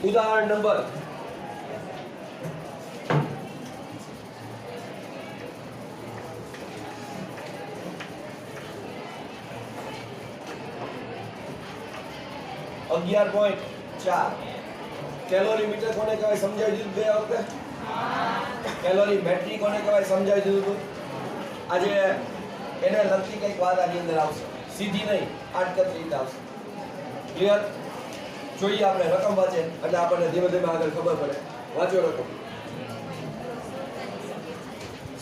ઉદાહરણ નંબર 11.4 કેલોરીમીટર કોને કહેવાય સમજાવી દીધું ગયા વખતે કેલોરીમેટ્રી કોને કહેવાય સમજાવી દીધું હતું આજે એને લગતી કંઈક વાત આની અંદર આવશે સીધી નહીં આડકતરી રીતે આવશે ક્લિયર જોઈએ આપણે રકમ વાંચે એટલે આપણને ધીમે ધીમે આગળ ખબર પડે વાંચો રકમ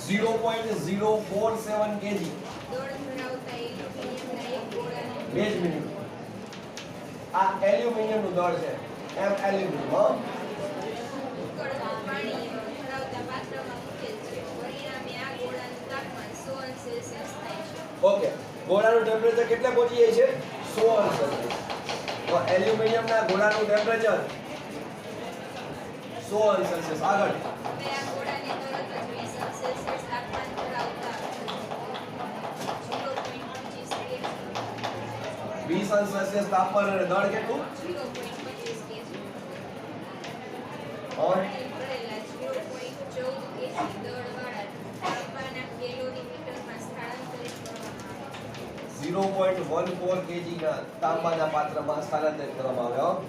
0.047 kg બે જ મિનિટ આ એલ્યુમિનિયમ નું દળ છે એમ એલ્યુમિનિયમ ઓકે ગોળાનું ટેમ્પરેચર કેટલે પહોંચી જાય છે 100 અંશ તો એલ્યુમિનિયમ ના ગોળાનું ટેમ્પરેચર 100 અંશ સેલ્સિયસ આગળ 20 અંશ સેલ્સિયસ તાપમાન અને દળ કેટલું 0.14 kg ના તાંબાના પાત્રમાં સ્થાનાંતરિત કરવામાં આવ્યો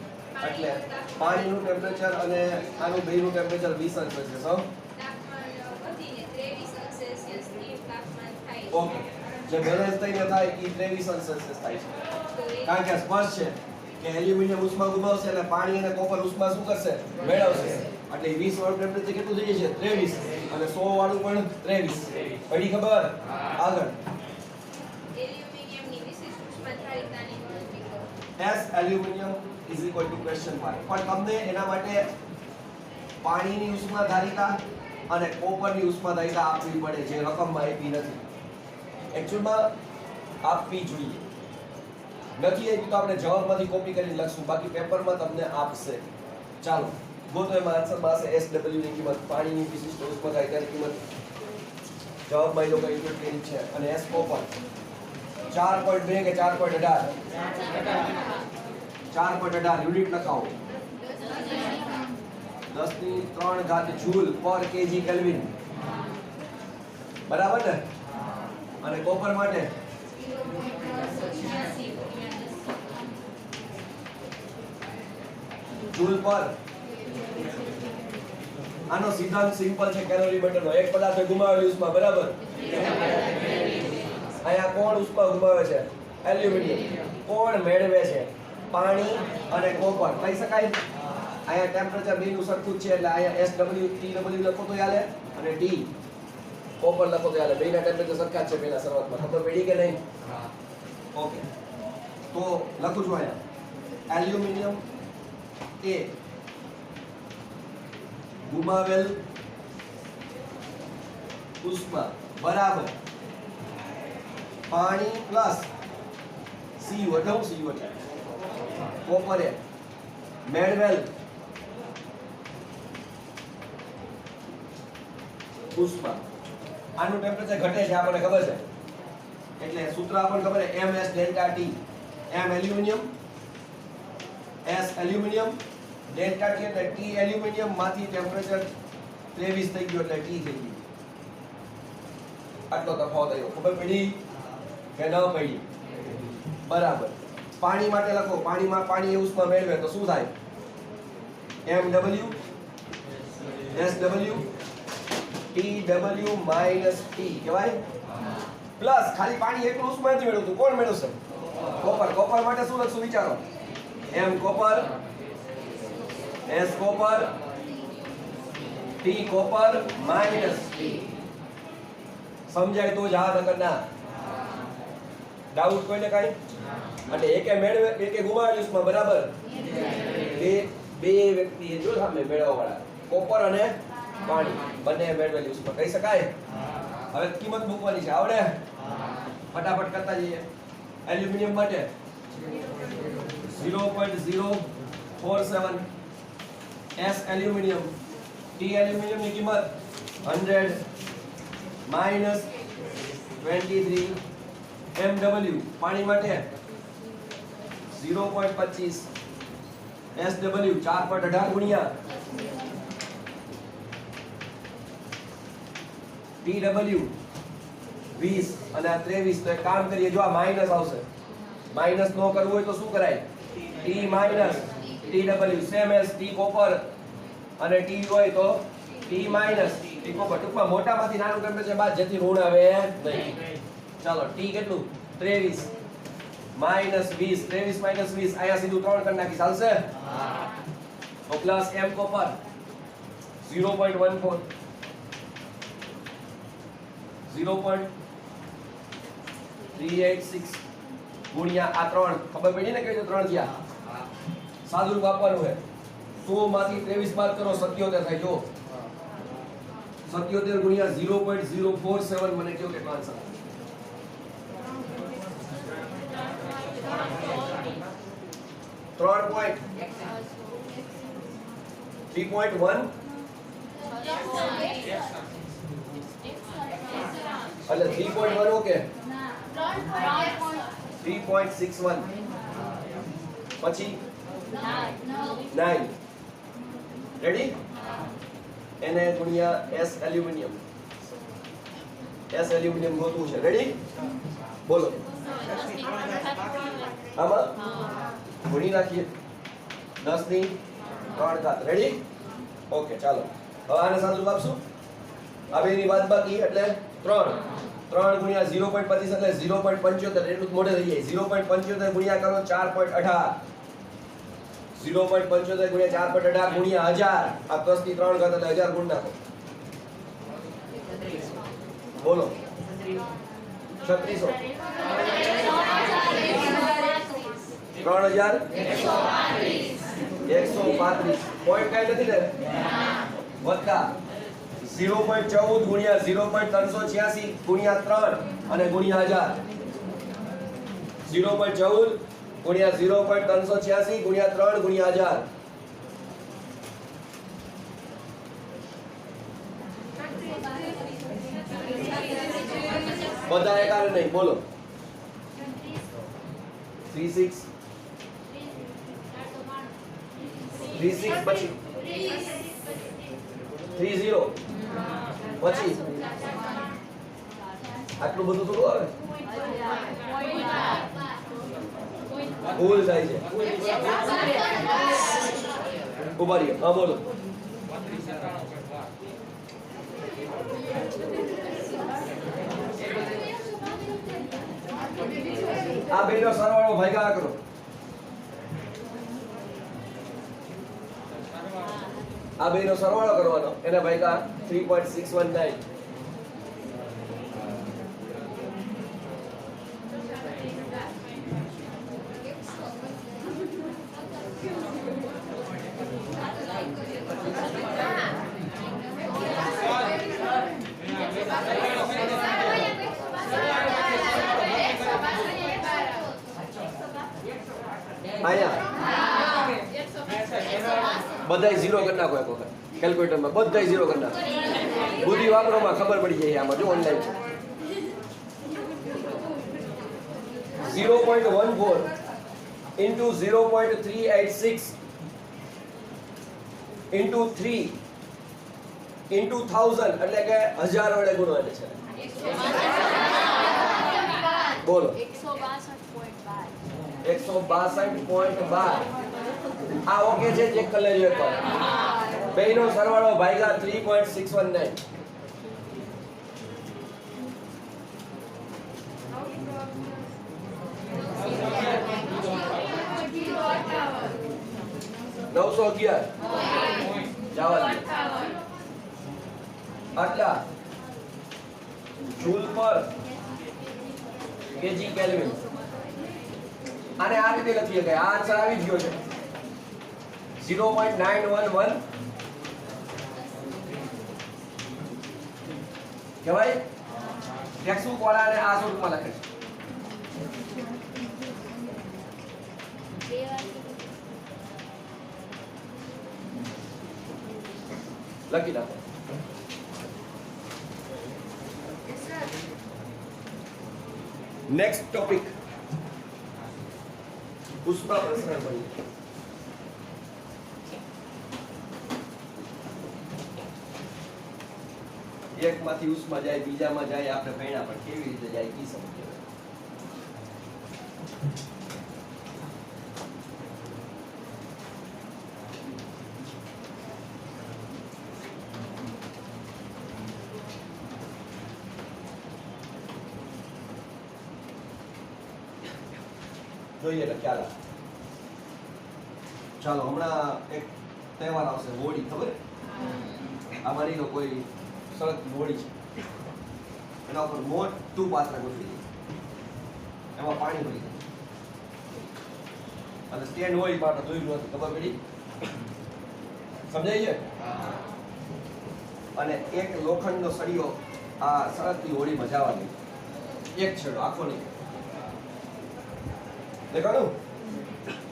એટલે પાણીનું ટેમ્પરેચર અને આનું બેનું ટેમ્પરેચર 20 અંશ સેલ્સિયસ ઓકે જે બેલેન્સ થઈને થાય એ 23 અંશ સેલ્સિયસ થાય છે કારણ કે સ્પષ્ટ છે કે એલ્યુમિનિયમ ઉષ્મા ગુમાવશે અને પાણી અને કોપર ઉષ્મા શું કરશે મેળવશે એટલે 20 વાળું ટેમ્પરેચર કેટલું થઈ જશે 23 અને 100 વાળું પણ 23 પડી ખબર આગળ S aluminium is equal to question mark પણ તમને એના માટે પાણીની ઉષ્માધારિતા અને કોપરની ઉષ્માધારિતા આપવી પડે જે રકમમાં આપી નથી એકચ્યુઅલમાં આપવી જોઈએ નથી એ તો આપણે જવાબમાંથી કોપી કરીને લખશું બાકી પેપરમાં તમને આપશે ચાલો ગોતો એમાં આન્સરમાં હશે SW ની કિંમત પાણીની વિશિષ્ટ ઉષ્માધારિતાની કિંમત જવાબમાં એ લોકો ઇન્ક્લુડ કરી છે અને S કોપર 4.2 કે 4.18 4.18 યુનિટ લખાવો 10⁻³ જૂલ પર કેજી કેલ્વિન બરાબર ને અને કોપર માટે જૂલ પર આનો સિદ્ધાંત સિમ્પલ છે કેલોરીમીટરનો એક પદાર્થ ગુમાવેલી ઉષ્મા બરાબર અહીંયા કોણ ઉષ્મા ગુમાવે છે એલ્યુમિનિયમ કોણ મેળવે છે પાણી અને કોપર કહી શકાય અહીંયા ટેમ્પરેચર બેનું સરખું જ છે એટલે અહીંયા SW TW લખો તો ચાલે અને T કોપર લખો તો ચાલે બેના ટેમ્પરેચર સરખા જ છે પહેલા શરૂઆતમાં ખબર પડી કે નહીં ઓકે તો લખું છું અહીંયા એલ્યુમિનિયમ એ ગુમાવેલ ઉષ્મા બરાબર પાણી પ્લસ CO2 કોપરે મેળવેલ ઉષ્મા આનું ટેમ્પરેચર ઘટે છે આપણને ખબર છે એટલે સૂત્ર આપણને ખબર છે MS delta T M aluminium S aluminium delta T એટલે T એલ્યુમિનિયમ માંથી ટેમ્પરેચર 23 થઈ ગયું એટલે T થઈ ગયું આટલો તફાવત આવ્યો ખબર પડી કે ન પડી બરાબર પાણી માટે લખો પાણીમાં પાણી એ ઉષ્મા મેળવે તો શું થાય MW SW TW - T કહેવાય પ્લસ ખાલી પાણી એકલું ઉષ્મા નથી મેળવતું કોણ મેળવશે કોપર કોપર માટે શું લખશું વિચારો M copper S copper T copper - T સમજાય તો જ હા નકર ના ડાઉટ કોઈને કાઈ અને એકે મેળવે એકે ગુમાવેલી ઉષ્મા બરાબર બે વ્યક્તિએ જો સામે મેળવવા વાળા કોપર અને પાણી બંને મેળવેલી ઉષ્મા કહી શકાય હવે કિંમત મૂકવાની છે આવડે ફટાફટ કરતા જઈએ એલ્યુમિનિયમ માટે 0.047 S એલ્યુમિનિયમ T એલ્યુમિનિયમ ની કિંમત 100 -23 MW પાણી માટે 0.25 SW 4.18 ગુણ્યા TW 20 અને આ 23. તો એક કામ કરીએ, જો આ માઈનસ આવશે, માઈનસ નો કરવું હોય તો શું કરાય? T minus TW same as T copper અને T હોય તો T માઈનસ T કોપર. ટૂંકમાં મોટામાંથી નાનું ટેમ્પરેચર બાદ જેથી ઋણ આવે નહીં. ચાલો T કેટલું? 23 માઈનસ 20, 23 માઈનસ 20 અહીંયા સીધું 3 કરી નાખી, ચાલશે? તો પ્લસ M કોપર 0.14 0.386 ગુણ્યા આ 3. ખબર પડી ને કઈ રીતે 3 થયા? સાદું રૂપ આપવાનું છે. 100 માંથી 23 બાદ કરો 77 થાય. જો 77 ગુણ્યા 0.047 મને કયો કેટલો આન્સર? 3.1 એટલે 3.1 ઓકે 3.61 પછી 9 રેડી. એને ગુણ્યા S એલ્યુમિનિયમ, S એલ્યુમિનિયમ ગોતવું છે. રેડી? બોલો. આમાં ગુણી નાખીએ 10 ની 3 ઘાત. રેડી? ઓકે ચાલો હવે આને સાદું આપશું. આ બેની બાદબાકી એટલે 3 ગુણ્યા 0.25 એટલે 0.75 એટલું મોઢે થઈ જાય. 0.75 ગુણ્યા કરો 4.18 0.75 ગુણ્યા 4.18 ગુણ્યા 1000 આ 10 ની 3 ઘાત એટલે 1000 ગુણ નાખો. બોલો 3600 3135 પોઈન્ટ કાઈ નથી ને વત્તા 0.14 ગુણ્યા 0.386 ગુણ્યા 3 અને ગુણ્યા 1000 0.14 ગુણ્યા 0.386 ગુણ્યા 3 ગુણ્યા 1000 બધા એકારે નહીં. બોલો 36 પછી 30 પછી આટલું બધું થોડું આવે, ભૂલ થાય છે. ઉભા રહ્યો. હા બોલો. આ બેનો સરવાળો ભાગ્યા કરો. આ બેનો સરવાળો કરવાનો, એના ભાગ્યા 3.619. બધાય ઝીરો કરી નાખો એક વખત કેલ્ક્યુલેટરમાં, બધાય ઝીરો કરી નાખો. બુદ્ધિ વાપરોમાં ખબર પડી જાય. આમાં જો ઓનલાઈન 0.14 into 0.386 into 3 into 1000 એટલે કે 1000 વડે ગુણવાને છે. બોલો 162.12. આ ઓકે છે, ચેક કરી લેજો એકવાર. બેનો સરવાળો ભાગ્યા 3.619. નવસો 11 જવા આટલા જૂલ પર કેજી કેલ્વિન. આને આ રીતે લખીએ કે આ આન્સર આવી જ ગયો છે 0.911 કહેવાય. ટેક્સ્ટબુક વાળાને આ સ્વરૂપમાં લખે છે. લખી નાખો. નેક્સ્ટ ટોપિક પુષ્પા પ્રશ્ન બની. એકમાંથી ઉષ્મા જાય બીજામાં જાય આપણે ભણ્યા પણ કેવી રીતે જાય ઈ સમજે. જોઈએ એટલે ખ્યાલ આવે. ચાલો હમણાં એક તહેવાર આવશે હોળી, ખબર? આ માની લો કોઈ સળગતી હોળી છે, એના ઉપર મોટું પાત્ર ગોઠવી દઈએ, એમાં પાણી ભરી દઈએ અને સ્ટેન્ડ હોય માટે જોયેલું હતું, ખબર પડી? સમજાય છે? અને એક લોખંડનો સળિયો આ સળગતી હોળીમાં જવા દે, એક છેડો, આખો નહીં. દેખાડું?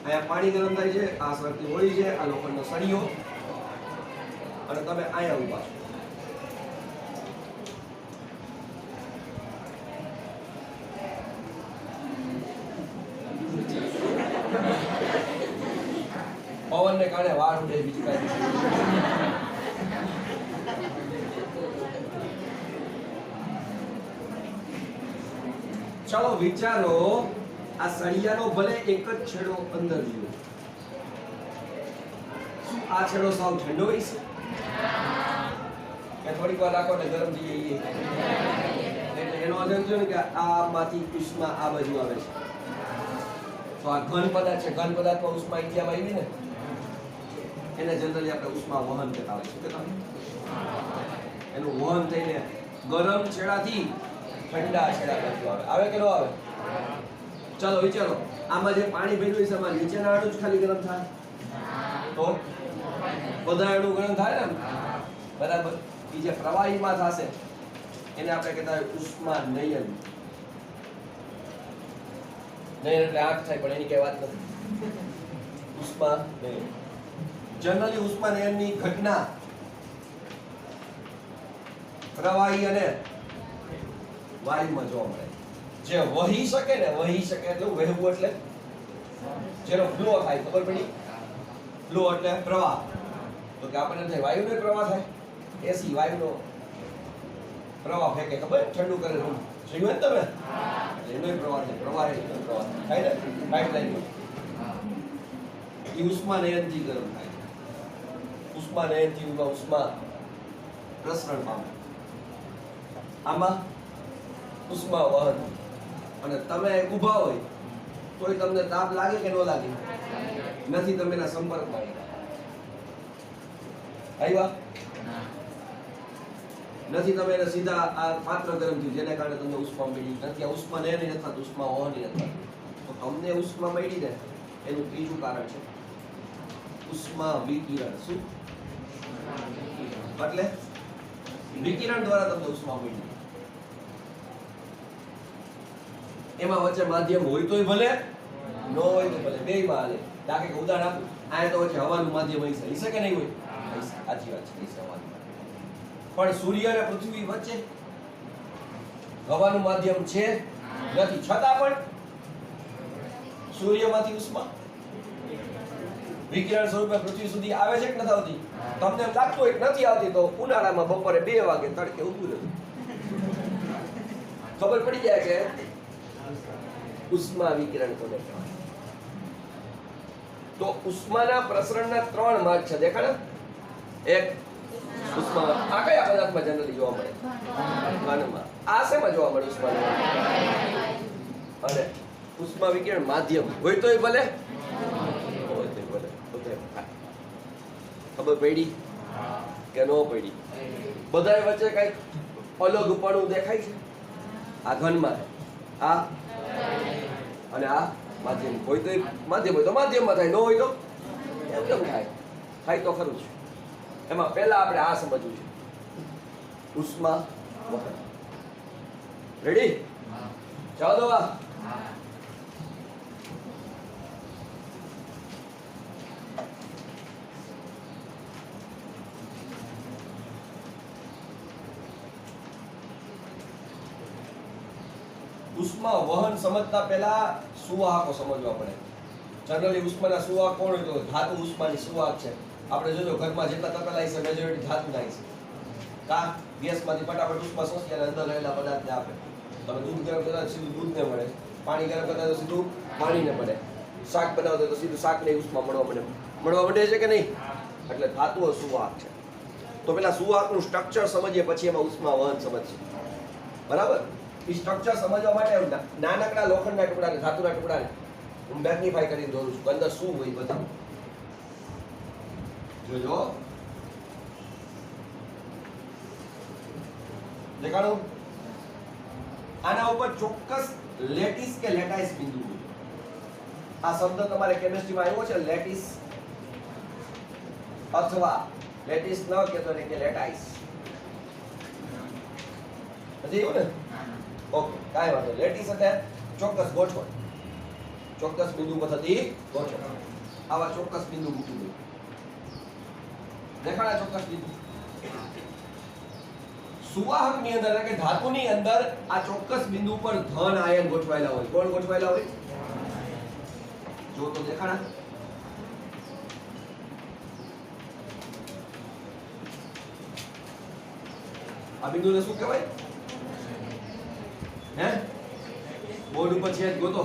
અહીંયા પાણી ગરમ થાય છે, આ સળગતી હોળી છે, આ લોખંડનો સળિયો, અને તમે અહીંયા ઊભા છો. પવનને કારણે વાળ ઉડે, બીજું કાંઈ. ચાલો વિચારો, આ સળિયાનો ભલે એક જ છેડો અંદર ગયો, આ છેડો સાવ ઠંડો હોય છે કે થોડીક વાર રાખો ને ગરમ થઈ જાય? એટલે એનો અર્થ એમ થયો ને કે આમાંથી ઉષ્મા આ બાજુ આવે છે. તો આ ઘન પદાર્થ છે, ઘન પદાર્થમાં ઉષ્મા ઇન્ડિયામાં આવી ને, એને જનરલી આપણે ઉષ્મા વહન કહેતા હોય. શું કહેતા હોય? એનું વહન થઈને ગરમ છેડાથી ઠંડા છેડા તરફ આવે. આવે કે ન આવે? ચાલો વિચારો, આમાં જે પાણી ભર્યું છે એમાં નીચેના અણુ જ ખાલી ગરમ થાય? તો બધા અણુ ગરમ થાય ને, બરાબર? એ જે પ્રવાહીમાં થશે એને આપણે કહેતા હોય ઉષ્મા નયન. નયન એટલે આંખ થાય, પણ એની કઈ વાત નથી. ઉષ્મા નયન. જનરલી ઉષ્મા નયનની ઘટના પ્રવાહી અને વાયુમાં જોવા મળે. જે વહી શકે ને, વહી શકે એટલે વહેવું એટલે જેનો ફ્લો થાય, ખબર પડી? ફ્લો એટલે પ્રવાહ. તો કે આપણને થાય વાયુનો પ્રવાહ થાય, એસી વાયુનો પ્રવાહ ફેંકે, ખબર? ઠંડુ કરે રૂમ, જોયું ને તમે? એનો પ્રવાહ થાય, પ્રવાહ એટલે પ્રવાહ થાય ને, પાઇપલાઇન. એ ઉષ્મા નયનથી ગરમ થાય. ઉષ્મા નયનથી ઉષ્મા પ્રસરણ પામે. આમાં ઉષ્મા વહન. અને તમે ઊભા હોય તોય તમને તાપ લાગે કે ન લાગે? નથી, તમે એના સંપર્કમાં આવ્યા નથી, તમે એને સીધા આ પાત્ર ગરમ થયું જેને કારણે તમને ઉષ્મા મળી નથી. આ ઉષ્મા નયન નથી થતું, ઉષ્મા વહન નથી થતું. તો તમને ઉષ્મા મળી ને એનું ત્રીજું કારણ છે ઉષ્મા વિકિરણ. શું એટલે? વિકિરણ દ્વારા તમને ઉષ્મા મળી. એમાં વચ્ચે માધ્યમ હોય તોય ભલે, ન હોય તો ભલે, બેયમાં હાલે. દાખલા કે ઉદાહરણ આપું, આ તો વચ્ચે હવાનું માધ્યમ હશે, હશે કે નહીં હોય? સાચી વાત છે, હશે હવાનું. પણ સૂર્ય અને પૃથ્વી વચ્ચે હવાનું માધ્યમ છે નથી, છતાં પણ સૂર્યમાંથી ઉષ્મા વિકિરણ સ્વરૂપે પૃથ્વી સુધી આવે છે કે નથી આવતી? તમને એમ લાગતું હોય કે નથી આવતી, તો ઉનાળામાં બપોરે 2 વાગે તડકે ઊભું રહેવું, ખબર પડી જાય કે ઉષ્મા વિકિરણ કોને કહેવાય. તો ઉષ્માના પ્રસરણના 3 માર્ગ છે, દેખાડે? એક ઉષ્મા, આ કયા પદાર્થમાં જનરલી જોવા મળે? ઘનમાં. આ શેમાં જોવા મળે ઉષ્મા? અને ઉષ્મા વિકિરણ માધ્યમ હોય તોય ભલે, હોય તોય ભલે. ખબર પડી કે ન પડી? બધાય વચ્ચે કઈક અલગપણું દેખાય છે. આ ઘનમાં, આ અને આ માધ્યમ. હોય તો માધ્યમ, હોય તો માધ્યમમાં થાય, ન હોય તો એમ થાય. થાય તો ખરું છે. એમાં પહેલા આપણે આ સમજવું છે, ઉષ્મા વહન. રેડી? ચાલો આ ઉષ્મા વહન સમજતા પહેલા સુવાહકો સમજવા પડે. જનરલી ઉષ્માના સુવાહક કોણ હોય તો ધાતુ ઉષ્માની સુવાહક છે. આપણે જોજો ઘરમાં જેટલા તપેલા છે મેજોરિટી ધાતુના છે. કા ગેસમાંથી ફટાફટ ઉષ્મા શોષી અને અંદર રહેલા પદાર્થને આપે. તમે દૂધ ગરમ કરતા સીધું દૂધને મળે, પાણી ગરમ કરતા તો સીધું પાણીને મળે, શાક બનાવતા તો સીધું શાકને ઉષ્મા મળવા માંડે છે કે નહીં? એટલે ધાતુઓ સુવાહક છે. તો પેલા સુવાહકનું સ્ટ્રક્ચર સમજીએ પછી એમાં ઉષ્મા વહન સમજીએ. બરાબર? એ સ્ટ્રક્ચર સમજવા માટે નાનકડા લોખંડના ટુકડાને, ધાતુના ટુકડાને હું મેગ્નિફાઈ કરીને દોરું છું. અંદર શું હોય બધું જોજો. દેખાડું? આના ઉપર ચોક્કસ લેટિસ કે લેટાઇસ બિંદુ હોય. આ શબ્દ તમારે કેમિસ્ટ્રીમાં આવ્યો છે, લેટિસ અથવા લેટિસ ન કહેતો ને કે લેટાઇસ. નથી એવું ને? ઓકે, કાંઈ વાંધો. લેટિસ એટલે ચોક્કસ ગોઠવણ, ચોક્કસ બિંદુ પર થતી ગોઠવણ. આવા ચોક્કસ બિંદુ મૂકી દો. દેખાડા ચોક્કસ બિંદુ? સુવાહકની અંદર એટલે કે ધાતુની અંદર આ ચોક્કસ બિંદુ પર ધન આયન ગોઠવાયેલા હોય. કોણ ગોઠવાયેલા હોય? જો તો દેખાડા. આ બિંદુને શું કહેવાય? હે? બોર્ડ ઉપર છે ગોતો.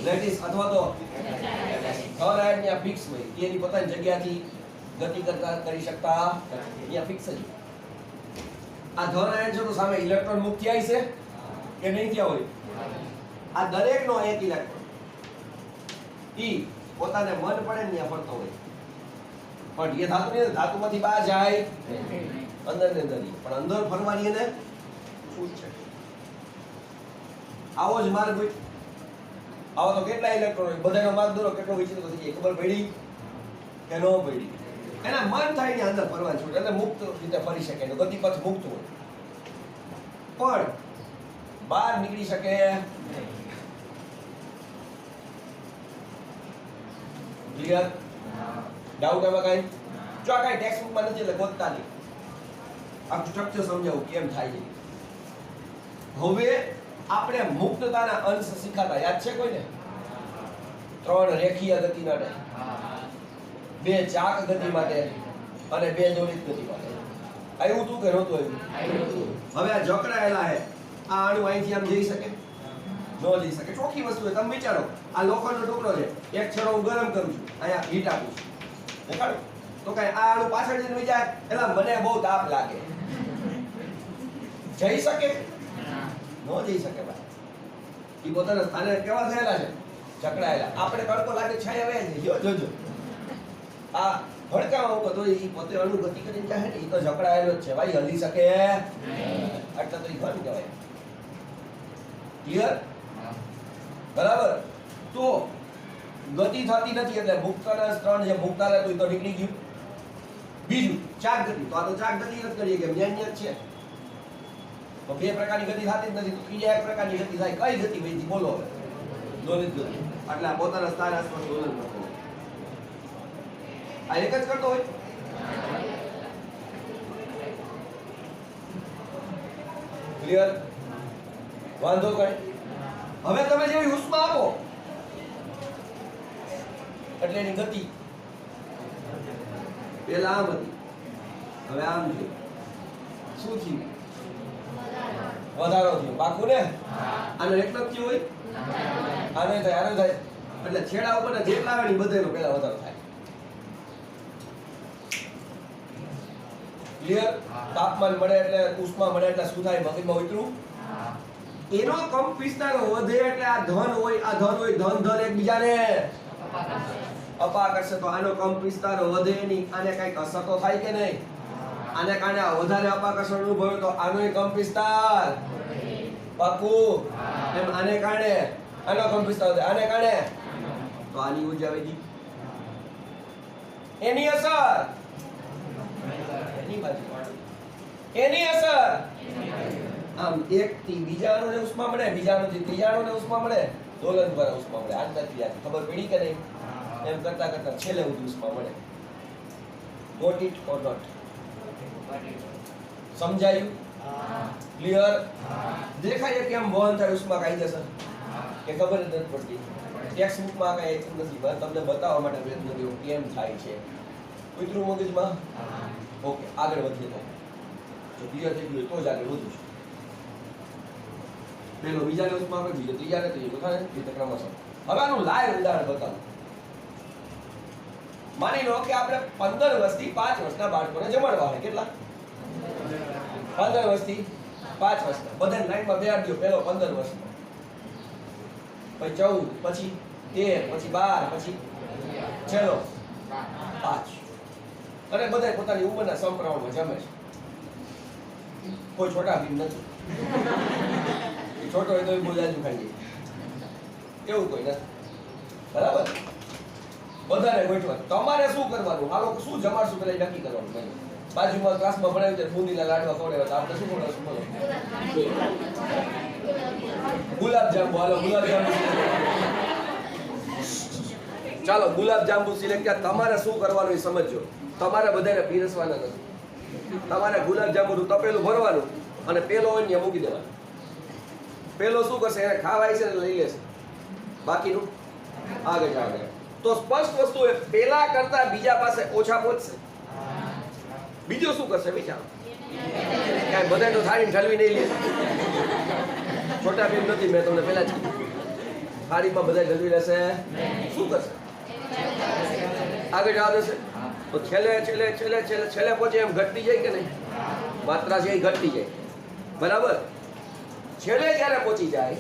લેટિસ અથવા તો ધન આયન ત્યાં ફિક્સ હોય. એની પોતાની જગ્યાથી ગતિ કરી શકતા અહીંયા ફિક્સ જ. આ ધન આયન છે તો સામે ઇલેક્ટ્રોન મુક્ત થાય છે કે નહીં થયા હોય? આ દરેકનો એક ઇલેક્ટ્રોન ઈ પોતાને મન પડે ને ત્યાં ફરતો હોય. પણ એ ધાતુમાંથી બહાર જાય અંદર ને અંદર, પણ અંદર ફરવાની એને છૂટ છે. આવો જ માર્ગ હોય. આવો તો કેટલા ઇલેક્ટ્રોન હોય, બધાનો માર્ગ દોરો કેટલો વિચિત્ર થઈ જાય. ખબર પડી કે ન પડી? એના મન થાય ને અંદર ફરવાની છૂટ, એટલે મુક્ત રીતે ફરી શકે, ગતિપથ મુક્ત હોય. પણ બહાર નીકળી શકે ક્લિયર? ડાઉટ આમાં કાંઈ? જો આ કાંઈ ટેક્સ્ટ બુકમાં નથી એટલે ગોતતા નહીં. આખું સ્ટ્રક્ચર સમજાવું કેમ થાય છે. હવે આપણે મુક્તતાના અંશ શીખાતા યાદ છે કોઈને? 3 રેખીય ગતિ માટે, 2 ચાક ગતિ માટે અને 2 દોરિત ગતિ માટે. આવ્યું તું કે નહોતું આવ્યું? હવે આ જકડાયેલા છે, આ અણુ અહીંથી આમ જઈ શકે? ન જઈ શકે. ચોખ્ખી વસ્તુ છે. તમે વિચારો, આ લોખંડનો ટુકડો છે, એક છેડો હું ગરમ કરું છું, અહીંયા હીટ આપું છું, દેખાડો તો કઈ આ અણુ પાછળ જઈને વિચાર એટલે મને બહુ તાપ લાગે, જઈ શકે? ન જઈ શકે ભાઈ. એ પોતાના સ્થાને કેવા થયેલા છે? જકડાયેલા. આપણે તડકો લાગે છાયા વે છે. જોજો આ ભડકામાં ઉભો તો એ પોતે અણુ ગતિ કરીને જાય ને, એ તો જકડાયેલો જ છે ભાઈ, હલી શકે આટલા તો એ ઘન કહેવાય. ક્લિયર? બરાબર? તો ગતિ થતી નથી એટલે મુક્તના સ્તરણ જે મુક્તાલય તો એ તો નીકળી ગયું. બીજું ચાક ગતિ, તો આ તો ચાક ગતિ જ કરીએ કે જ્ઞાન છે. તો 2 પ્રકારની ગતિ થતી જ નથી, તો ત્રીજા 1 પ્રકારની ગતિ થાય. કઈ ગતિ ભાઈ બોલો? હવે દોરિત ગતિ. એટલે આ પોતાના સ્થાન આસપાસ દોલન કરતો હોય. આ એક જ કરતો હોય. ક્લિયર? વાંધો કઈ? હવે તમે જેવી ઉષ્મા આપો એટલે એની ગતિ પેલા આમ હતી, હવે આમ થયું. શું થયું? વધારો થયો. પાકું ને? આનો એટલો જ થયો હોય? આનો થાય. એટલે છેડા ઉપર જેટલા આવે ને બધેનો પેલા વધારો થાય. ક્લિયર? તાપમાન મળે એટલે ઉષ્મા મળે એટલે શું થાય? મગજમાં ઉતરું. એનો કંપ વિસ્તાર વધે એટલે આ ધન હોય ધન એકબીજાને અપા કરશે, તો આનો કંપ વિસ્તાર વધે નહીં. આને કઈક અસર તો થાય કે નહીં? આને કારણે વધારે અપાકર્ષણ અનુભવ્યું તો આનો કંપ વિસ્તાર પાકું. એમ આને કારણે આનો કંપ વિસ્તાર વધે, આને કારણે તો આની ઉર્જા વધી. એની અસર એની બાજુ, એની અસર આમ એક થી બીજા અણુને ઉષ્મા મળે, બીજા અણુથી ત્રીજા અણુને ઉષ્મા મળે, દોલન દ્વારા ઉષ્મા મળે. આટલાથી ખબર પડી કે નહીં? એમ કરતા કરતા છેલ્લે સુધી ઉષ્મા મળે. Got it or not? સમજાયું? ક્લિયર? દેખાય કેમ વહન થાય ઉષ્મા કાયદેસર કે ખબર જ નથી પડતી? ટેક્સ્ટ બુકમાં કાંઈ એટલું નથી, તમને બતાવવા માટે પ્રયત્ન કર્યો કેમ થાય છે. ઉતરું મગજમાં? ઓકે, આગળ વધીએ તો જો ક્લિયર થઈ ગયું તો જ આગળ વધુ છે. પેલો બીજાને ઉષ્મા આપે, બીજો ત્રીજાને, ત્રીજો ચોથાને, રીતે ક્રમશઃ. હવે આનું લાઈવ ઉદાહરણ બતાવું. માની લો કે આપણે 15 વર્ષથી 5 વર્ષના બાળકોને જમાડવા હોય. કેટલા? 15 વર્ષથી 5 વર્ષના. બધાને લાઈનમાં બેહાડી દો. પેલો 15 વર્ષનો, પછી 14, પછી 13, પછી 12, પછી છેલ્લો 5. અને બધા પોતાની ઉંમરના સમપ્રમાણમાં જમે છે. કોઈ છોટા ભીમ નથી. છોટો હોય તો બહુ જાજુ ખાઈ જાય, એવું કોઈ નથી. બરાબર? બધાને ગોઠવા. તમારે શું કરવાનું? હાલો શું જમાડશું પેલા નક્કી કરવાનું. બાજુમાં ક્લાસમાં ભણાવ્યું છે બુંદીના લાડવા ખવડાવ્યા તો આપણે શું ખવડાવશું? બોલો. ગુલાબજાંબુ. હાલો ગુલાબજાંબુ. ચાલો ગુલાબજાંબુ સિલેક્ટ કર્યા. તમારે શું કરવાનું એ સમજો. તમારે બધાને પીરસવાના નથી. તમારે ગુલાબજાંબુનું તપેલું ભરવાનું અને પેલો હોય મૂકી દેવાનું. પેલો શું કરશે? એને ખાવાય છે ને લઈ લેશે, બાકીનું આગળ આગળ. તો સ્પષ્ટ વસ્તુ એ પેલા કરતા બીજા પાસે ઓછા પહોંચશે. બીજો શું કરશે વિચારો? કાંઈ બધા તો થાળી ઠલવી નહીં લે. છોટા ભીમ નથી, મેં તમને પહેલા જ કીધું. થાળીમાં બધા ઠલવી લેશે. શું કરશે? આગળ જવા દેશે. તો છેલ્લે છેલ્લે છેલ્લે છેલ્લે છેલ્લે પહોંચે એમ ઘટતી જાય કે નહીં? માત્રા છે એ ઘટતી જાય. બરાબર? છેલ્લે જ્યારે પહોંચી જાય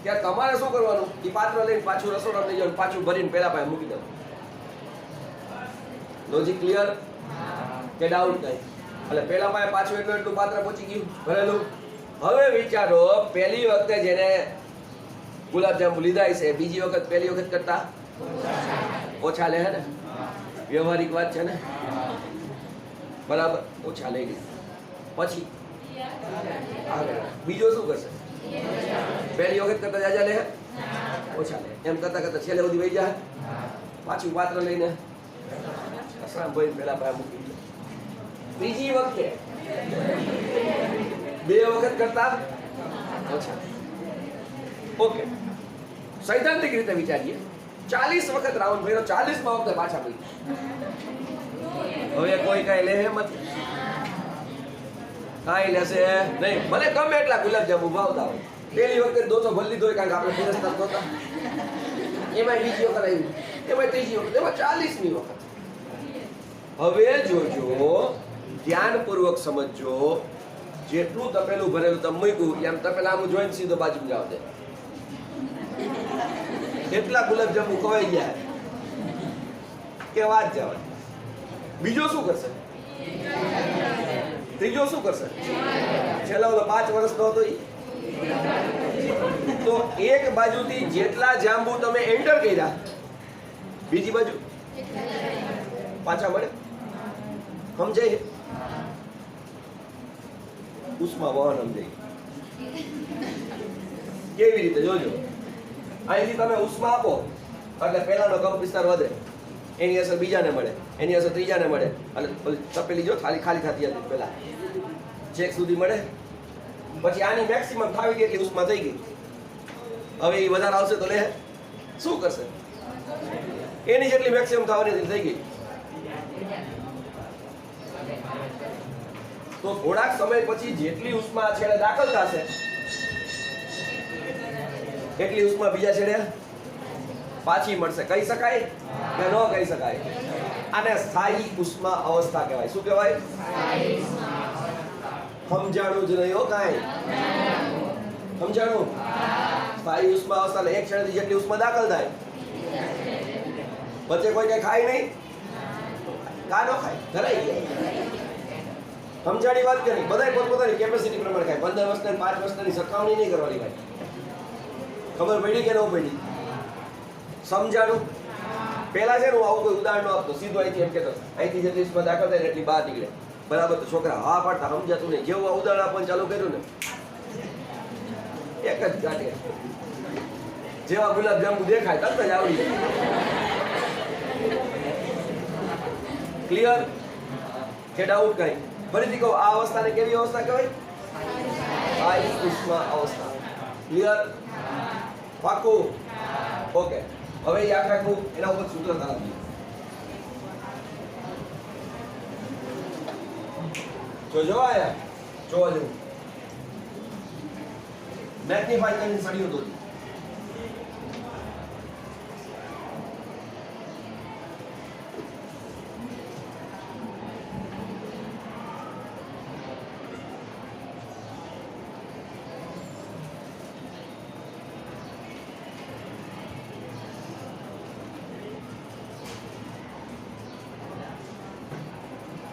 ત્યારે તમારે શું કરવાનું? એ પાત્ર લઈને પાછું રસોડા લઈ જવાનું, પાછું ભરીને પેલા પાસે મૂકી દેવાનું. લોજિક ક્લિયર કે ડાઉટ નહીં? એટલે પેલા પાસે પાછું એટલું પાત્ર પહોંચી ગયું ભરેલું. હવે વિચારો, પહેલી વખતે જેને ગુલાબજાંબુ લીધા છે બીજી વખત પહેલી વખત કરતા ઓછા લે ને? વ્યવહારિક વાત છે ને? બરાબર? ઓછા લઈ લીધા. પછી બીજો શું કરશે? પહેલી વખત કરતા જાજા લે, ઓછા લે. એમ કરતા કરતા છેલ્લે સુધી વહી જાય, પાછું પાત્ર લઈને ભાઈ પેલા પાસે મૂકી દે. ત્રીજી વખતે 2 વખત કરતા ઓછા. ઓકે, સૈદ્ધાંતિક રીતે વિચારીએ. 40 વખત રાઉન્ડ ફેરો, 40માં વખતે પાછા પડી. હવે કોઈ કઈ લે એમ કાંઈ લેશે નહીં. ભલે ગમે એટલા ગુલાબજાંબુ ભાવતા હોય. પહેલી વખતે દોતો ભરી લીધો હોય કારણ કે આપણે ફેરસતા નહોતા. એમાં બીજી વખત આવી, એમાં ત્રીજી વખત, એમાં 40મી વખત. હવે જોજો, ધ્યાનપૂર્વક સમજો. જેટલું તપેલું ભરેલું તમે મૂક્યું એમ તપેલા આમ જોઈને સીધો બાજુ જાવ દે. એટલા ગુલાબજાંબુ ખવાઈ ગયા કે વાત જવા. બીજો શું કરશે? ત્રીજો શું કરશે? છેલ્લો 5 વર્ષનો હતો ઈ. તો એક બાજુથી જેટલા જાંબુ તમે એન્ટર કર્યા, બીજી બાજુ પાછા મળે. સમજાય? ઉષ્મા વહન સમજાય. કેવી રીતે? જોજો. અહીંથી તમે ઉષ્મા આપો એટલે પેલાનો કપ વિસ્તાર વધે, એની અસર બીજાને મળે, એની અસર ત્રીજાને મળે. અને તપેલી જો ખાલી ખાલી થતી હતી પેલા, ચેક સુધી મળે. પછી આની મેક્સિમમ થાવી ગઈ એટલી ઉષ્મા થઈ ગઈ. હવે એ વધારે આવશે તો લે. શું કરશે? એની જેટલી મેક્સિમમ થવાની થઈ ગઈ. તો થોડાક સમય પછી જેટલી ઉષ્મા છેડે દાખલ થશે એટલી ઉષ્મા બીજા છેડે પાછી મળશે. કહી શકાય કે ન કહી શકાય? આને સ્થાયી ઉષ્મા અવસ્થા કહેવાય. શું કહેવાય? સમજાણું જ નહીં હો કાંઈ. સમજાણું? સ્થાયી ઉષ્મા અવસ્થા એટલે એક છેડેથી જેટલી ઉષ્મા દાખલ થાય, વચ્ચે કોઈ કઈ ખાય નહીં, કા ન ખાય, ધરાઈ જાય. સમજાણી વાત કરી. બધાય પોતપોતાની કેપેસિટી પ્રમાણે ખાય. 15 વર્ષના 5 વર્ષની સરખામણી નહીં કરવાની ભાઈ. ખબર પડી કે ન પડી? સમજાણું? પેલા છે ને હું આવું કોઈ ઉદાહરણ આપતો, સીધું અહીંથી એમ કહેતો અહીંથી જેટલી ઉષ્મા દાખલ થાય એટલી બહાર નીકળે. બરાબર? તો છોકરા હા પાડતા, સમજાતું નહીં. જેવું ઉદાહરણ આપવાનું ચાલુ કર્યું ને, એક જ ગાંઠે જેવા ગુલાબજાંબુ દેખાય તરત જ આવડી જાય. ક્લિયર કે ડાઉટ કઈ? ફરીથી કહું, આ અવસ્થાને કેવી અવસ્થા કહેવાય? સ્થાયી ઉષ્મા અવસ્થા. ક્લિયર? પાકું? ઓકે. હવે યાદ રાખવું, એના ઉપર સૂત્ર તારાવી. જો આયા જોવા જેવું મેગ્નિફાઈ કરીને સળિયું દોરી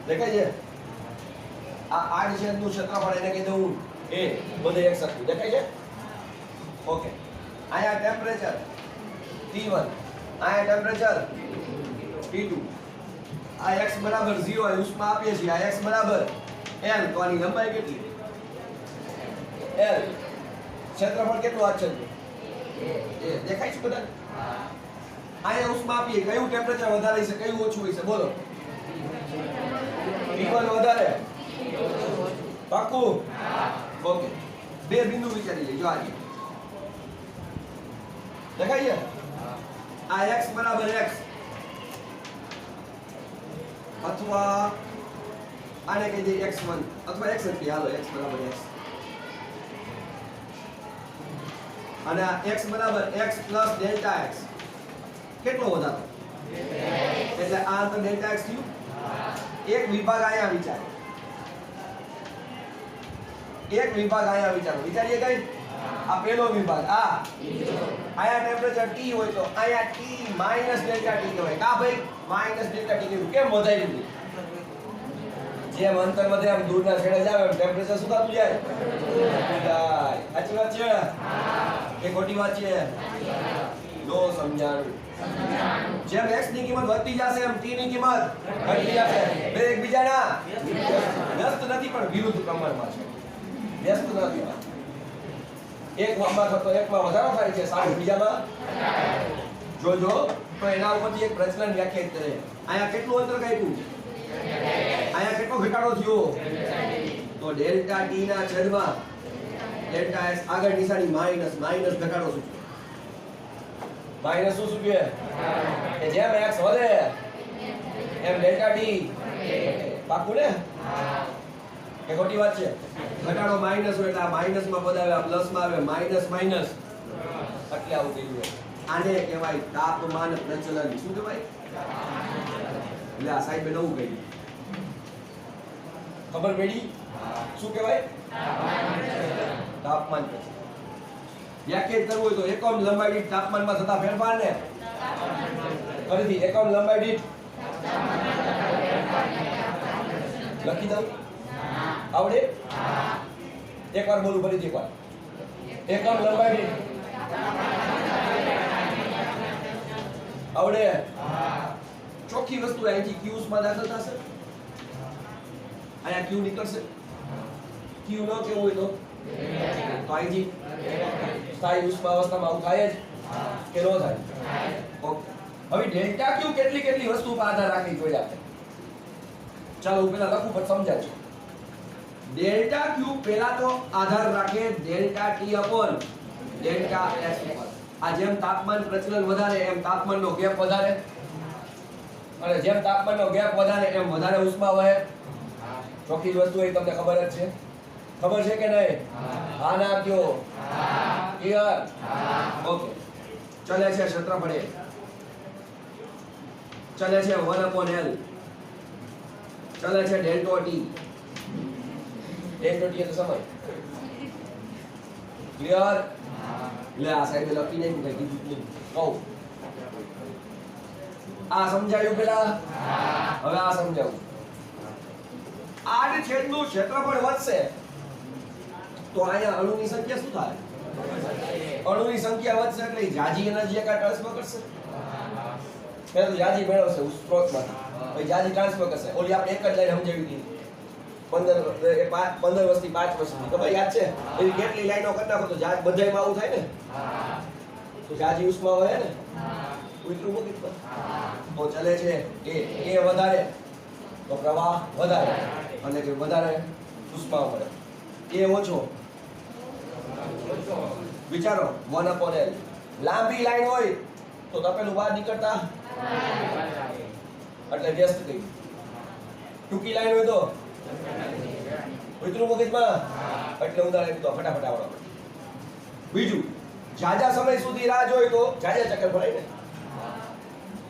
દેખાય છે આ આડ છેદનું ક્ષેત્રફળ એને કહી દઉં એ બધે એક સરખું દેખાય છે ઓકે આયા ટેમ્પરેચર T1 આયા ટેમ્પરેચર T2 આ x બરાબર 0 આ ઉષ્મા આપીએ છીએ આ x બરાબર l તો આની લંબાઈ કેટલી l ક્ષેત્રફળ કેટલું આ છે એ દેખાય છે બધા આયા ઉષ્મા આપીએ કયું ટેમ્પરેચર વધારે છે કયું ઓછું હોય છે બોલો T1 વધારે પાક્કું ઓકે બે બિંદુ વિચારી લેજો આજે દેખાય છે આ x બરાબર x અથવા આને કહી દઈએ x1 અથવા x એટલે હાલો x બરાબર x અને આ x બરાબર x પ્લસ ડેલ્ટા x કેટલો વધારો એટલે આ અંતર ડેલ્ટા x થયું એક વિભાગ આયા વિચારો એક વિભાગ આયા વિચારો વિચારીએ કઈ આ પહેલો વિભાગ આ આયા ટેમ્પરેચર T હોય તો આયા T માઈનસ ડેલ્ટા T કહેવાય કા ભાઈ માઈનસ ડેલ્ટા T કહેવું કેમ વધાર્યું જેમ અંતર વધે આમ દૂરના છેડે જાવ એમ ટેમ્પરેચર શું થતું જાય સાચી વાત છે કે ખોટી વાત છે લો સમજાણું જેમ x ની કિંમત વધતી જશે એમ t ની કિંમત ઘટી જશે બે એકબીજાના વ્યસ્ત નથી પણ વિરુદ્ધ પ્રમાણમાં છે વ્યસ્ત નથી એક માં થતો એકમાં વધારો થાય છે સામે બીજામાં જોજો તો એના ઉપરથી એક પ્રચલન વ્યાખ્યાયિત કરે આયા કેટલું અંતર કાપ્યું આયા કેટલો ઘટાડો થયો તો ડેલ્ટા t ના છેદમાં ડેલ્ટા x આગળ નિશાની માઈનસ માઈનસ ઘટાડો સૂચવે માઈનસ શું સૂચવે કે જેમ x વધે એમ ડેલ્ટા t પાકું ને કે ખોટી વાત છે ઘટાડો માઈનસ હોય એટલે આ માઈનસ માં પદ આવે આ પ્લસ માં આવે માઈનસ માઈનસ એટલે આવું થયું આને કહેવાય તાપમાન પ્રચલન શું કહેવાય એટલે આ સાહેબે નવું કહ્યું ખબર પડી શું કહેવાય તાપમાન પ્રચલન વ્યાખ્યાયિત કરવું હોય તો એકમ લંબાઈ દીઠ તાપમાનમાં થતા ફેરફારને ફરીથી એકમ લંબાઈ દીઠ લખી દઉં આવડે એકવાર બોલું ફરીથી એકવાર એકમ લંબાઈ દીઠ આવડે ચોખ્ખી વસ્તુ અહીંથી ક્યુઝ માં દાખલ થશે અહીંયા ક્યુ નીકળશે ક્યુ ન કેવું હોય તો અહીંથી સ્થાયી ઉષ્મા અવસ્થામાં આવું થાય જ કે ન થાય ઓકે હવે ડેલ્ટા ક્યુ કેટલી કેટલી વસ્તુ પર આધાર રાખી જોઈએ આપણે ચાલો હું પહેલા લખું પછી સમજાવજો ડેલ્ટા ક્યુ પહેલા તો આધાર રાખે delta T upon delta S ઉપર આ જેમ તાપમાન પ્રચલન વધારે એમ તાપમાનનો ગેપ વધારે અને જેમ તાપમાનનો ગેપ વધારે એમ વધારે ઉષ્મા વહે ચોખ્ખી વસ્તુ એ તમને ખબર જ છે ખબર છે કે નહીં હા ના કયો ક્લિયર ઓકે ચલે છે ક્ષેત્રફળ ચલે છે 1/L ચલે છે ડેલ્ટા ટી ડેલ્ટા ટી એટલે સમય ક્લિયર લે આ સાઈડે લખી નહીં કઈ કીધું નહીં કહું આ સમજાયું પેલા હવે આ સમજાવું આડ છેદનું ક્ષેત્રફળ વધશે તો અહીંયા અણુની સંખ્યા શું થાય અણુની સંખ્યા વધશે એટલે જાજી એનર્જી એકા ટ્રાન્સફર કરશે પહેલા તો જાજી મેળવશે સ્ત્રોતમાંથી પછી જાજી ટ્રાન્સફર કરશે ઓલી આપણે એક જ લાઈન સમજાવી દીધી 15 વર્ષથી 5 વર્ષની ખબર યાદ છે એવી કેટલી લાઈનો કરી નાખો તો જાજ બધાયમાં આવું થાય ને તો જાજી ઉષ્મા હોય ને ઉતરું મૂકી તો ચલે છે એ વધારે તો પ્રવાહ વધારે અને કે વધારે ઉષ્મા મળે એ ઓછો વિચારો 1/L લાંબી લાઈન હોય તો તપેલું બહાર નીકળતા એટલે વ્યસ્ત થઈ ટૂંકી લાઈન હોય તો ઉતરું મગજમાં એટલે ઉદાહરણ આપી દો ફટાફટ આવડો. બીજું જાજા સમય સુધી રાહ જોઈ તો જાજા ચક્કર ભરાય ને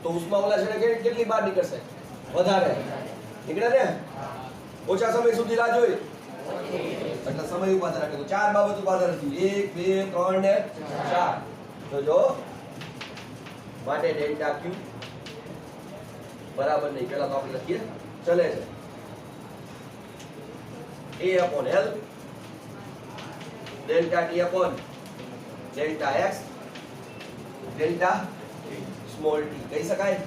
તો ઉષ્મા ઓલા છે કેટલી બહાર નીકળશે વધારે નીકળે ને. ઓછા સમય સુધી રાહ જોઈ એટલે સમય ઉપાધાર રાખે તો ચાર બાબત ઉપાધાર હતી 1 2 3 ને 4 તો જો માટે ડેલ્ટા ક્યુ બરાબર નહીં પેલા તો આપણે લખીએ ચલે છે A upon L delta T upon delta X delta small t કહી શકાય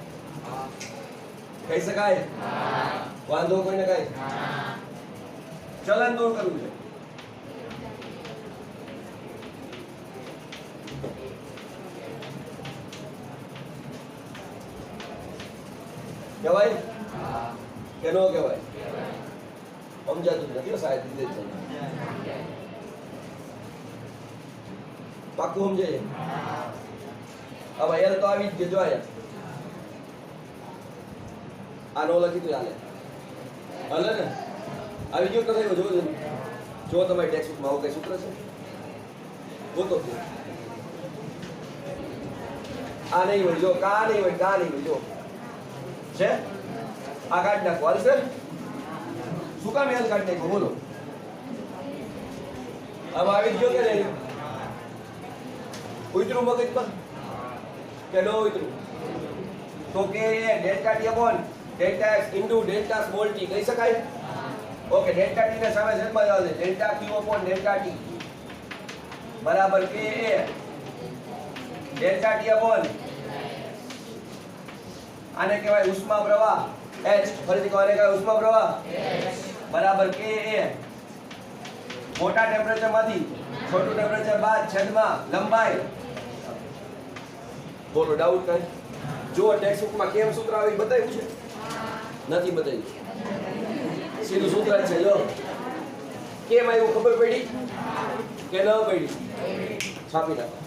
કહી શકાય વાંધો કોઈને કઈ ચલન દૂર કરવું છે કહેવાય કે નો કહેવાય સમજાતું નથી સાહેબ રીતે પાકું સમજાય હવે એલ તો આવી જ ગયો જો આ નો લખી તું હાલે હાલે ને આવી ગયો કદાચ જોજો જો તમારી ટેક્સ્ટ બુકમાં આવું કઈ સૂત્ર છે ગોતો આ નહીં હોય જો કા નહીં હોય કા નહીં હોય જો છે આ કાઢ નાખો હાલશે શું કામ એલ કાઢ નાખો બોલો હવે આવી ગયો કે નહીં ઉતરું મગજમાં કે નો ઉતરું તો કે delta T upon delta x into delta small T કહી શકાય ઓકે ડેલ્ટા ટી ને સામે જેટમાં આવે છે ડેલ્ટા ક્યુ અપોન ડેલ્ટા ટી બરાબર કે એ ડેલ્ટા ટી અપોન આને કહેવાય ઉષ્મા પ્રવાહ h ફરીથી કોને કહેવાય ઉષ્મા પ્રવાહ બરાબર કે એ મોટા ટેમ્પરેચર માંથી છોટું ટેમ્પરેચર બાદ છેદમાં લંબાઈ બોલો ડાઉટ કઈ જો ટેક્સ્ટ બુકમાં કેમ સૂત્ર આવી બતાવ્યું છે નથી બતાવ્યું સીધું સૂત્ર છે જો કેમ આવ્યું ખબર પડી કે ન પડી છાપી નાખો